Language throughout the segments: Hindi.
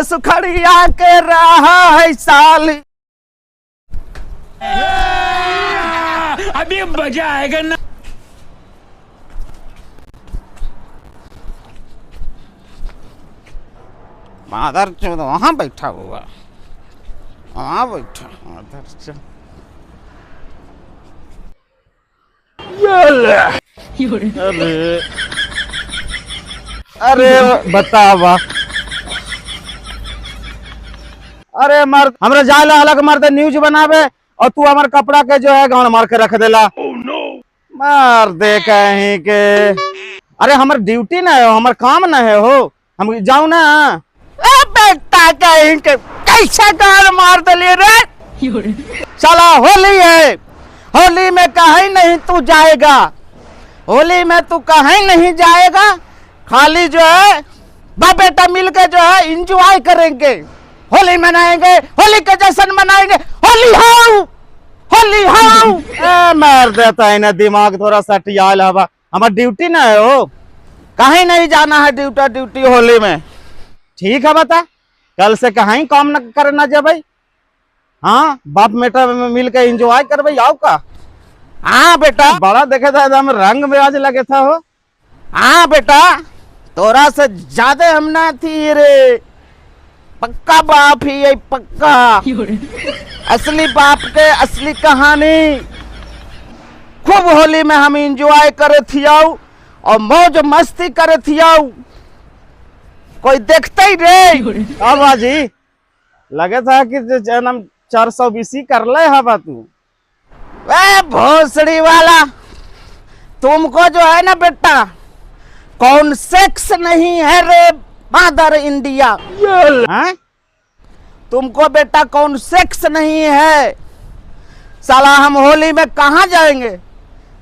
सुखड़िया के रहा है साली। अभी मजा आएगा ना। मादर चोद वहां बैठा हुआ, वहां बैठा मादर चोद। अरे अरे बतावा, अरे मर्द हमरा जाला अलग मर्द न्यूज बनावे और तू हमार कपड़ा के जो है गाँव मार के रख देला। मार दे कहीं के। अरे हमार ड्यूटी ना है, हमार काम ना है हो, हम जाऊ ना। बेटा कहीं के कैसे गाल मार दिली रे। चला होली है, होली में कहीं नहीं तू जाएगा, होली में तू कहीं नहीं जाएगा। खाली जो है बाप बेटा मिलकर जो है एंजॉय करेंगे, होली मनाएंगे, होली के जश्न मनाएंगे। Holi how, Holi how. मार देता है ना दिमाग थोड़ा सा टियाल हवा। हमारा ड्यूटी ना है हो, कहीं नहीं जाना है ड्यूटी होली में। ठीक है बता, कल से कहीं काम न करना जब भाई। हाँ बाप बेटा मिल के एंजॉय कर भाई आओ का। हाँ बेटा बड़ा देखे था एकदम रंग में आज लगे था हो। हाँ बेटा तोरा से ज्यादा हम ना थी रे, पक्का बाप ही है पक्का। असली बाप के असली कहानी। खूब होली में हम एंजॉय करे थियाऊ और मौज मस्ती करे थियाऊ, कोई देखते ही रे। अब बाजी लगे था कि जन्म 420 कर ले हवा तू। वे भोसड़ी वाला, तुमको जो है ना बेटा कौन सेक्स नहीं है रे मदर इंडिया। हैं? तुमको बेटा कौन सेक्स नहीं है। साला हम होली में कहाँ जाएंगे,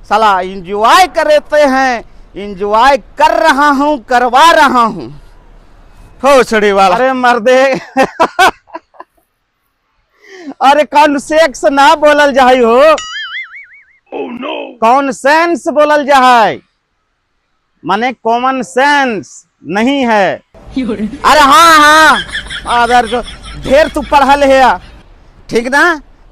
साला एंजॉय करते हैं, एंजॉय कर रहा हूँ, करवा रहा हूँ। भोसड़ी वाला। अरे मर्दे अरे कौन सेक्स ना बोलल जाई हो। oh, no. कौन सेंस बोलल जाए, माने कॉमन सेंस नहीं है। अरे हाँ अगर जो ढेर तू पढ़ल है ठीक ना,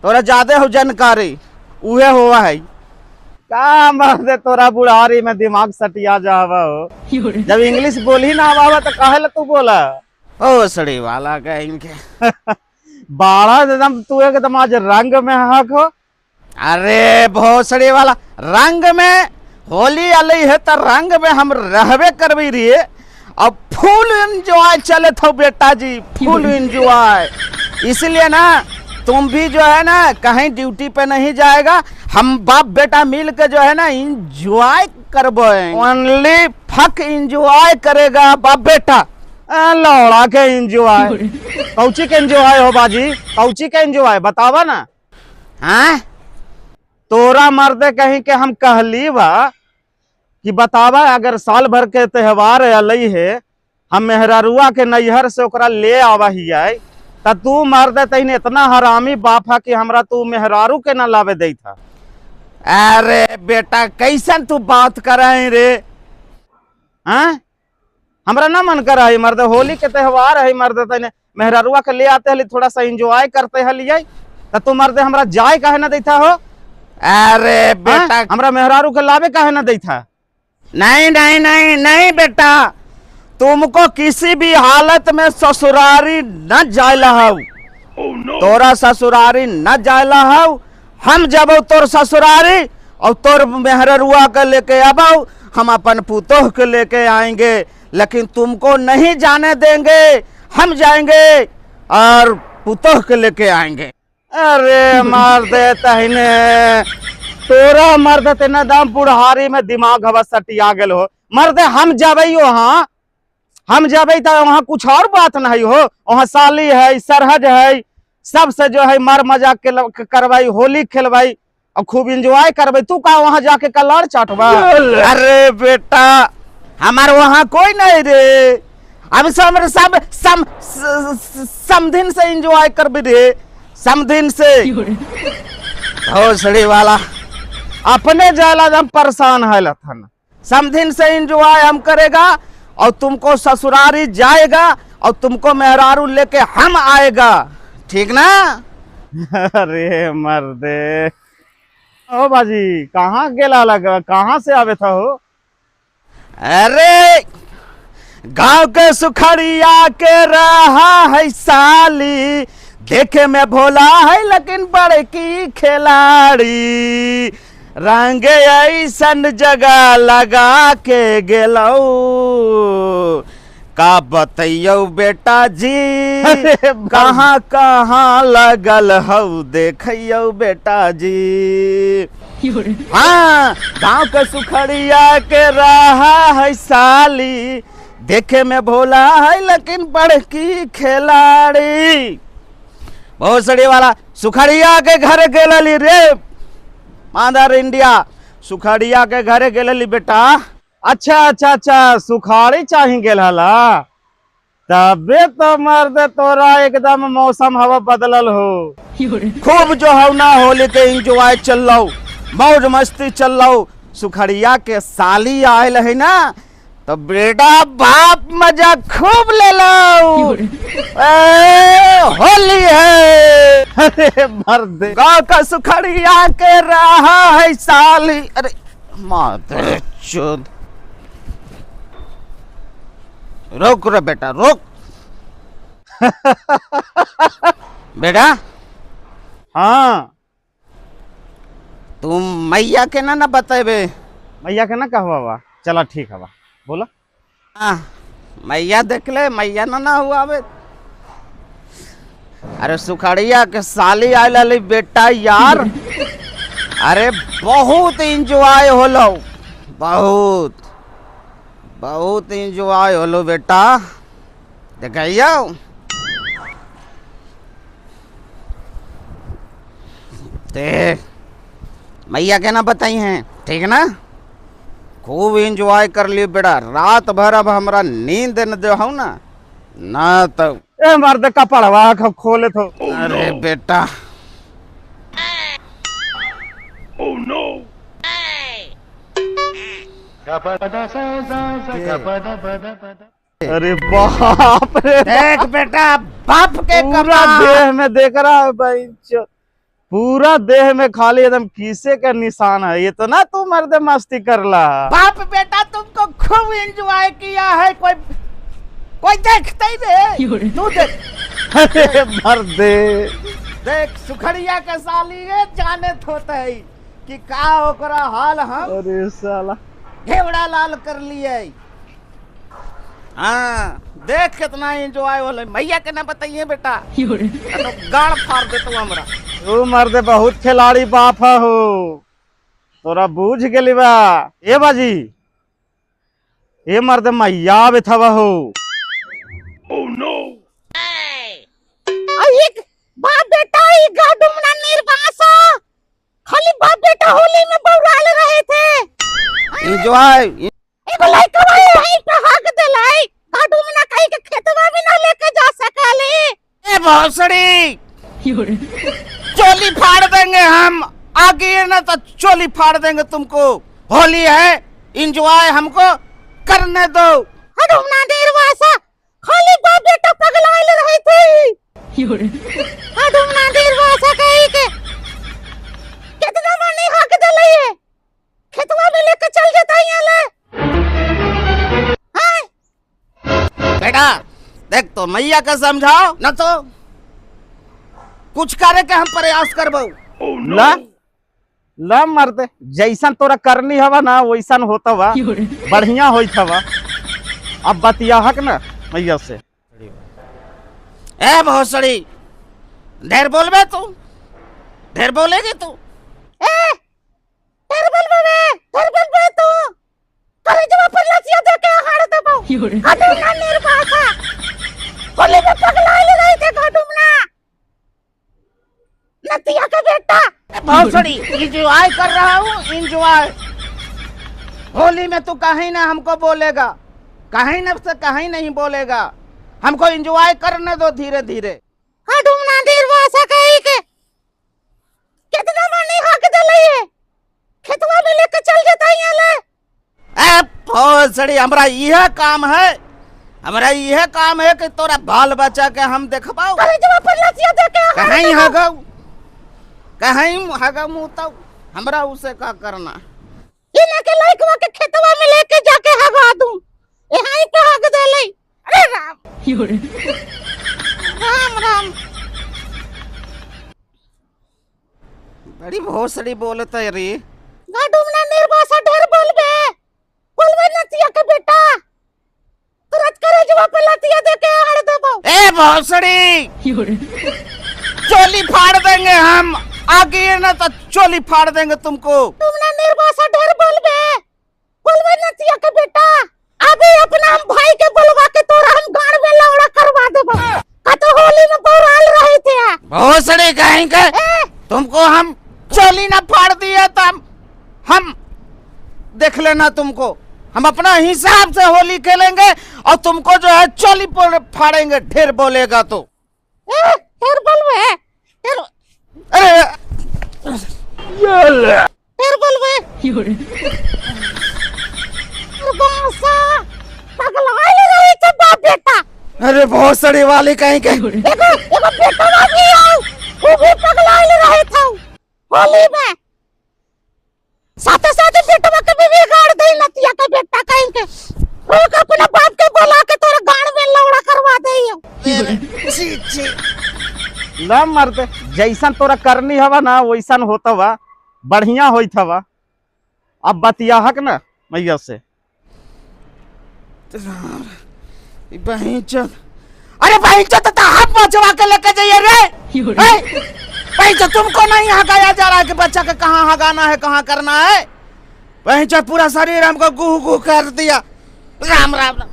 तोरा ज्यादा हो जानकारी उहे हुआ है का। मर्दे तोरा बुढ़ारी में दिमाग सटिया जावा हो। जब इंग्लिश बोल ही ना आवा तो काहे ला तू बोला। ओ सड़ी वाला कहीं के बाड़ा एकदम तू एकदम आज रंग में हक हो। अरे भोसड़ी वाला रंग में होली अलई है तो रंग में हम रहबे करबी रही। अब फुल एंजॉय चले थो बेटा जी, फुल एंजॉय। इसलिए ना तुम भी जो है ना कहीं ड्यूटी पे नहीं जाएगा, हम बाप बेटा मिल के जो है ना एंजॉय करबो। ओनली फक एंजॉय करेगा बाप बेटा। लौड़ा के एंजॉय, कौची के एंजॉय हो बाजी, कौची के एंजॉय बतावा ना। हाँ तोरा मर्दे कहीं के हम कहली बा कि बतावा, अगर साल भर के त्योहार अलई है, हम मेहरारुआ के नैहर से ओकरा ले आवा ही है, त तू मर्दे तईन इतना हरामी बाप है कि हमरा तू मेहरारू के ना लावे दे था। अरे बेटा कैसन तू बात करे रे। हाँ हमरा ना मन कर है मर्द, होली के त्योहार है मर्द, तईने मेहरारुआ के ले आते हली, थोड़ा सा एंजॉय करते हलिये, त तू मर्दे हमरा जाए काहे ना देता हो। अरे बेटा हमरा मेहरारू के लावे काहे ना देता। नहीं नहीं नहीं नहीं बेटा, तुमको किसी भी हालत में ससुरारी न जायला हूँ। तोरा ससुरारी न जायला हूँ। हम जब तोर ससुरारी और तोर मेहरुआ के लेके आबाऊ, हम अपन पुतोह के लेके आएंगे, लेकिन तुमको नहीं जाने देंगे। हम जाएंगे और पुतोह के लेके आएंगे। अरे मार दे तहने तोरा मर्द तेना दम बुढ़ारी में दिमाग हवा सटिया गेल हो। मर्द हम जाबई वहाँ, हम जाबई तो वहाँ कुछ और बात नहीं हो। वहाँ साली है, सरहद है, सबसे जो है मर मजाक के करवाई, होली खेलवाई और खूब एंजॉय करवाई। तू का वहाँ जाके कलर चाटवा। अरे बेटा हमारे वहाँ कोई नहीं रे, अब सब समधिन से एंजॉय करबी रे, समधिन से। भोसड़ी वाला अपने जाला हम परेशान है लथन। समधिन से एंजॉय हम करेगा और तुमको ससुरारी जाएगा और तुमको मेहरारू लेके हम आएगा, ठीक ना? अरे मर्दे, ओ बाजी कहाँ गेला लगा, कहाँ से आवे था हो? अरे गांव के सुखड़िया के रहा है साली, देखे में भोला है लेकिन बड़की खिलाड़ी, रंग ऐसन जगह लगा के गेलौ, का बतैयो बेटा जी कहाँ कहाँ लगल हौ देखियो बेटा जी। हाँ, गांव के सुखड़िया के रहा है साली, देखे में भोला है लेकिन बड़की खिलाड़ी। बहुत सड़ी वाला सुखड़िया के घर गेलली रे मदर इंडिया, सुखड़िया के घरे गेलली बेटा। अच्छा अच्छा अच्छा, सुखाड़ी चाही गेल हला, तबे तो मर्दे तोरा एकदम मौसम हवा बदलल हो। खूब जो है ना होली के इंजॉय चल रहा, मौज मस्ती चल रहा। सुखड़िया के साली आयल है ना, तो बेटा बाप मजा खूब ले लो, होली है। अरे मर्दे, गाँव का सुखड़िया के रहा है साली। अरे माते चोद, रोक रे बेटा रोक। बेटा हाँ तुम मैया के ना बतेबे? मैया के ना कहवा बा, चला ठीक है बा, बोला। हाँ मैया देख ले, मैया ना हुआ बे। अरे सुखड़िया के साली आयल बेटा यार, अरे बहुत इंजॉय होलो, बहुत बहुत इंजॉय होलो बेटा, देखियो। ते मैया के ना बताई हैं, ठीक ना? खूब इंजॉय कर लियो बेटा, रात भर अब हमरा नींद न दे हो ना तो ए मर्दे कपड़वा खोले तो। अरे बेटा अरे बाप रे, देख बेटा बाप के पूरा कपड़ा। देह में देख रहा है भाई, पूरा देह में खाली एकदम कीसे का निशान है। ये तो ना तू मर्दे मस्ती करला। बाप बेटा तुमको खूब एंजॉय किया है, कोई कोई देखता ही नहीं, तू देख। अरे मर्दे, देख सुखड़िया के साली ये जाने होता है कि का ओकरा हाल हम अरे साला घेवड़ा लाल कर लिए। हाँ देख कितना एंजॉय होले, मैया के ना बताइए बेटा, तो गाड़ फाड़ दे तू हमरा। तू मर्दे बहुत खिलाड़ी बाप हो, तोरा बूझ गेली बा। ए बाजी, ए मर्दे मैया बेथवा हो। एक बाप बेटा ई गाडुमना निर्वासा खाली बाप बेटा होली में बौराल रहे थे। एंजॉय एगो लइका भाई यहीं पे हक देलाई, गाडुमना कहीं के खेतवा में ना लेके जा सकले। ए भोसड़ी, चोली फाड़ देंगे हम, आगे ना तो चोली फाड़ देंगे तुमको। होली है, एंजॉय हमको करने दो। गाडुमना निर्वासा खाली बाप बेटा पगलाइल रहे थे। गाडुमना निर्वासा कहीं के कितना मनी हक देले है, खेतवा में लेके चल जाता है ले। बेटा देख तो मैया का समझाओ न तो कुछ करे के हम प्रयास करबो। ला ला मर्दे, जैसन तोरा करनी हवा ना वैसन होता वा, बढ़िया होइत हवा। अब बतिया हक ना मैया से। ए भोसड़ी, ढेर बोलबे तू, ढेर बोलेगी तू। ए ढेर बोलबे तू, करे जब पर लसिया दे के हाड़ देबो। गाडुमना निर्वासा होली में पगलाइल रहे थे गाडुमना नतिया का बेटा। भोसड़ी एंजॉय कर रहा हूँ, एंजॉय। होली में तू कहीं ना हमको बोलेगा, कहीं ना से कहीं नहीं बोलेगा, हमको एंजॉय करने दो धीरे धीरे। गाडुमना निर्वासा कहीं के कितना मनी हक देले है, खेतवा में लेके चल जाता है ले। ए भोसड़ी, हमरा यह काम है, हमारा यह काम है कि तोरा बाल बच्चा के हम देखबाओ। अरे जब अपन लतिया देखे कहीं हगौ कहीं हगौ मुतौ, हमरा उसे का करना। इने के लइकवा के खेतवा में लेके जाके हगा दूं, यहां ही पे हग देले। अरे राम राम राम। बड़ी भोसड़ी बोलते रे। गाडुमना निर्वासा ढेर बोलबे नतिया के बेटा, तुरंत करे जब पे लतिया देके हड़ देबो। ए भोसड़ी, चोली फाड़ देंगे हम, आगे ना तो चोली फाड़ देंगे तुमको। तुमने निर्वासा ढेर बोलबे नतिया के बेटा, अभी अपना हम भाई के बुलवा के तोरा हम गाड़ में लौड़ा करवा देबो। का तो होली में बौराल रहे थे। भोसड़ी कहीं के, तुमको हम चोली ना फाड़ दिए तो हम देख लेना तुमको। हम अपना हिसाब से होली खेलेंगे और तुमको जो है चोली फाड़ेंगे, ढेर बोलेगा तो। ढेर बोलबे, अरे ढेर बोलबे। बासा पगलाइल रही थे बाप बेटा। अरे भोसड़ी वाली कहीं के, एगो बेटा भी आओ, वो भी पगलाइल रहे थे होली में। साथे साथे बेटवा के भी बिगाड़ दे नतिया के बेटा कहीं के। वो अपना बाप के बोला के तोरा गाड़ में लौड़ा करवा दे। छी छी ना मरते, जैसन तोरा करनी हवा ना वैसन होता वा, बढ़िया होइत हवा। अब बतिया हक ना मैया से। बहन चोद, अरे बहन चोद तो हम पहुंचवा के लेके जाइए रे। बहन चोद तुमको नहीं हगाया जा रहा है कि बच्चा के कहाँ हगाना है, कहाँ करना है। बहन चोद पूरा शरीर हमको गुह गुह कर दिया। राम राम राम।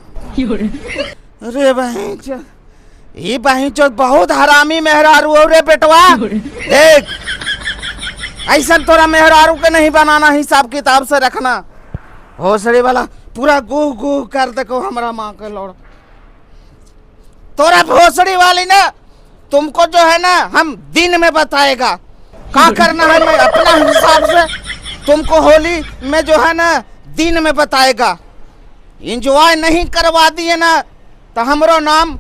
अरे बहन चोद, ये बहन चोद बहुत हरामी मेहरारू हो रे बेटवा। देख ऐसा तोरा मेहरारू के नहीं बनाना, हिसाब किताब से रखना। भोसड़ी वाला पूरा गुह गुह कर देखो हमारा माँ के लौड़। तोरा भोसड़ी वाली ना तुमको जो है ना हम दिन में बताएगा क्या करना है। मैं अपना हिसाब से तुमको होली में जो है ना दिन में बताएगा। एंजॉय नहीं करवा दिए ना तो हमरो नाम